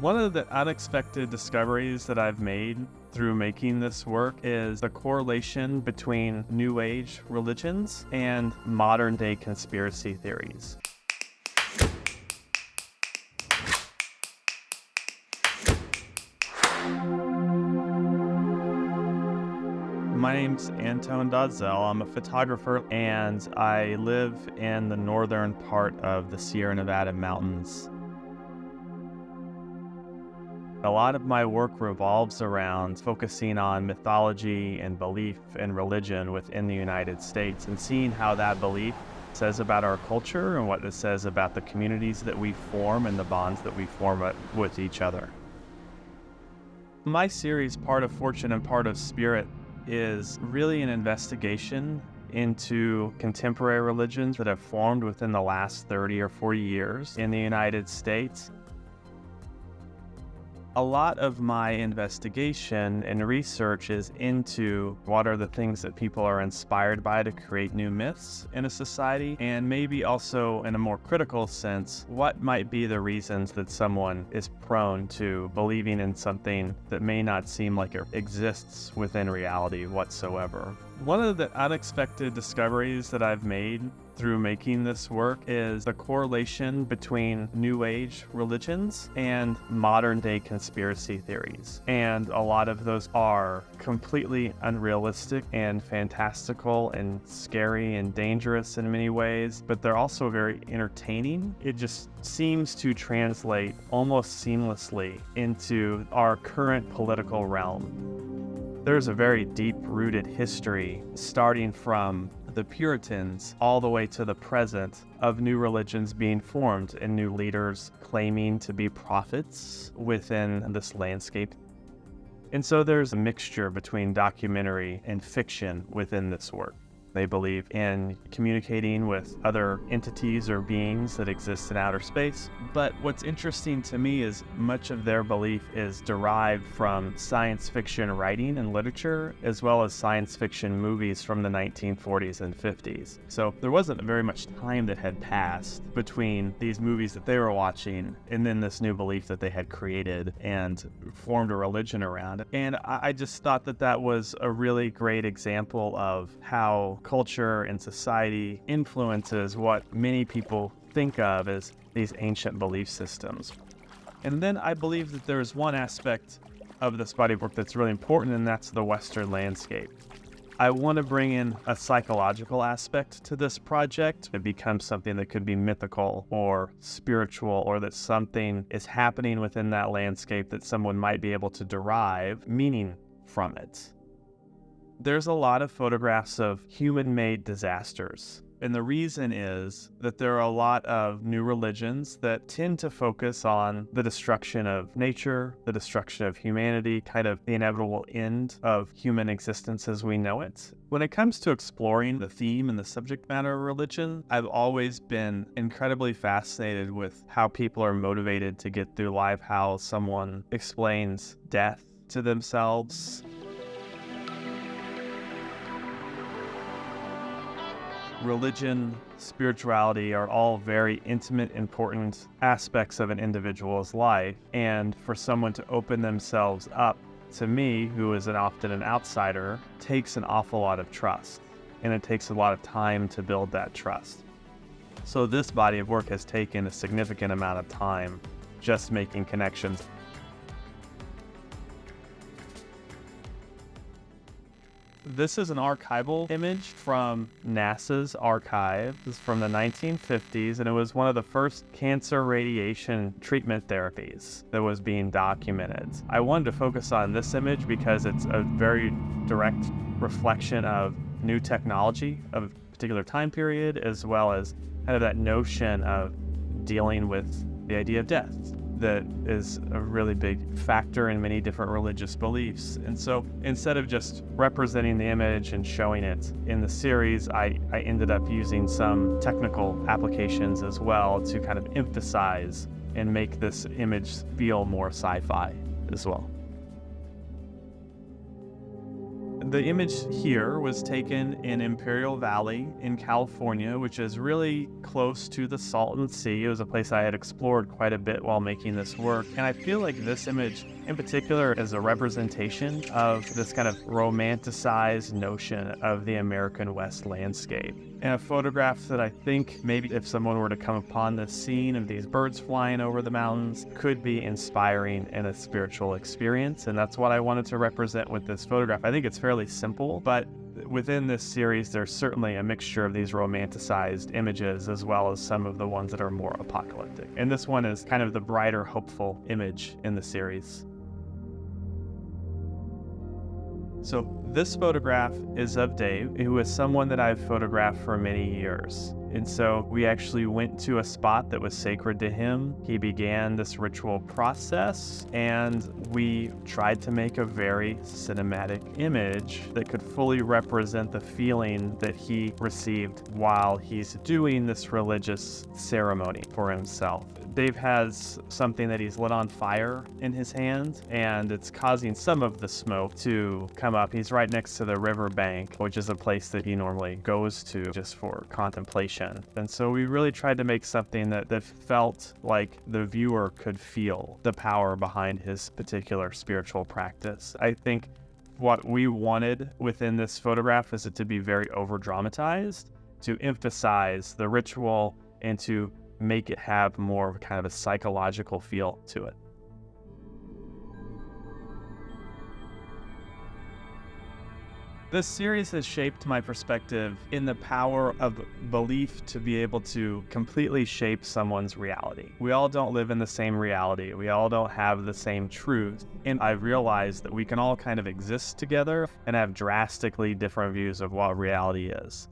One of the unexpected discoveries that I've made through making this work is the correlation between New Age religions and modern day conspiracy theories. My name's Antone Dolezal. I'm a photographer and I live in the northern part of the Sierra Nevada mountains. A lot of my work revolves around focusing on mythology and belief and religion within the United States and seeing how that belief says about our culture and what it says about the communities that we form and the bonds that we form with each other. My series, Part of Fortune and Part of Spirit, is really an investigation into contemporary religions that have formed within the last 30 or 40 years in the United States. A lot of my investigation and research is into what are the things that people are inspired by to create new myths in a society, and maybe also in a more critical sense, what might be the reasons that someone is prone to believing in something that may not seem like it exists within reality whatsoever. One of the unexpected discoveries that I've made through making this work is the correlation between New Age religions and modern day conspiracy theories. And a lot of those are completely unrealistic and fantastical and scary and dangerous in many ways, but they're also very entertaining. It just seems to translate almost seamlessly into our current political realm. There's a very deep-rooted history, starting from the Puritans all the way to the present, of new religions being formed and new leaders claiming to be prophets within this landscape. And so there's a mixture between documentary and fiction within this work. They believe in communicating with other entities or beings that exist in outer space. But what's interesting to me is much of their belief is derived from science fiction writing and literature, as well as science fiction movies from the 1940s and 50s. So there wasn't very much time that had passed between these movies that they were watching and then this new belief that they had created and formed a religion around. And I just thought that that was a really great example of how culture and society influences what many people think of as these ancient belief systems. And then I believe that there's one aspect of this body of work that's really important, and that's the Western landscape. I want to bring in a psychological aspect to this project. It becomes something that could be mythical or spiritual, or that something is happening within that landscape that someone might be able to derive meaning from it. There's a lot of photographs of human-made disasters. And the reason is that there are a lot of new religions that tend to focus on the destruction of nature, the destruction of humanity, kind of the inevitable end of human existence as we know it. When it comes to exploring the theme and the subject matter of religion, I've always been incredibly fascinated with how people are motivated to get through life, how someone explains death to themselves. Religion, spirituality are all very intimate, important aspects of an individual's life. And for someone to open themselves up to me, who is often an outsider, takes an awful lot of trust. And it takes a lot of time to build that trust. So this body of work has taken a significant amount of time just making connections. This is an archival image from NASA's archive. This is from the 1950s, and it was one of the first cancer radiation treatment therapies that was being documented. I wanted to focus on this image because it's a very direct reflection of new technology of a particular time period, as well as kind of that notion of dealing with the idea of death. That is a really big factor in many different religious beliefs. And so instead of just representing the image and showing it in the series, I ended up using some technical applications as well to kind of emphasize and make this image feel more sci-fi as well. The image here was taken in Imperial Valley in California, which is really close to the Salton Sea. It was a place I had explored quite a bit while making this work. And I feel like this image in particular is a representation of this kind of romanticized notion of the American West landscape. And a photograph that I think maybe if someone were to come upon this scene of these birds flying over the mountains could be inspiring in a spiritual experience. And that's what I wanted to represent with this photograph. I think it's fairly simple, but within this series, there's certainly a mixture of these romanticized images as well as some of the ones that are more apocalyptic. And this one is kind of the brighter, hopeful image in the series. So this photograph is of Dave, who is someone that I've photographed for many years. And so we actually went to a spot that was sacred to him. He began this ritual process, and we tried to make a very cinematic image that could fully represent the feeling that he received while he's doing this religious ceremony for himself. Dave has something that he's lit on fire in his hand, and it's causing some of the smoke to come up. He's right next to the riverbank, which is a place that he normally goes to just for contemplation. And so we really tried to make something that felt like the viewer could feel the power behind his particular spiritual practice. I think what we wanted within this photograph is it to be very over-dramatized, to emphasize the ritual and to make it have more of kind of a psychological feel to it. This series has shaped my perspective in the power of belief to be able to completely shape someone's reality. We all don't live in the same reality. We all don't have the same truth. And I've realized that we can all kind of exist together and have drastically different views of what reality is.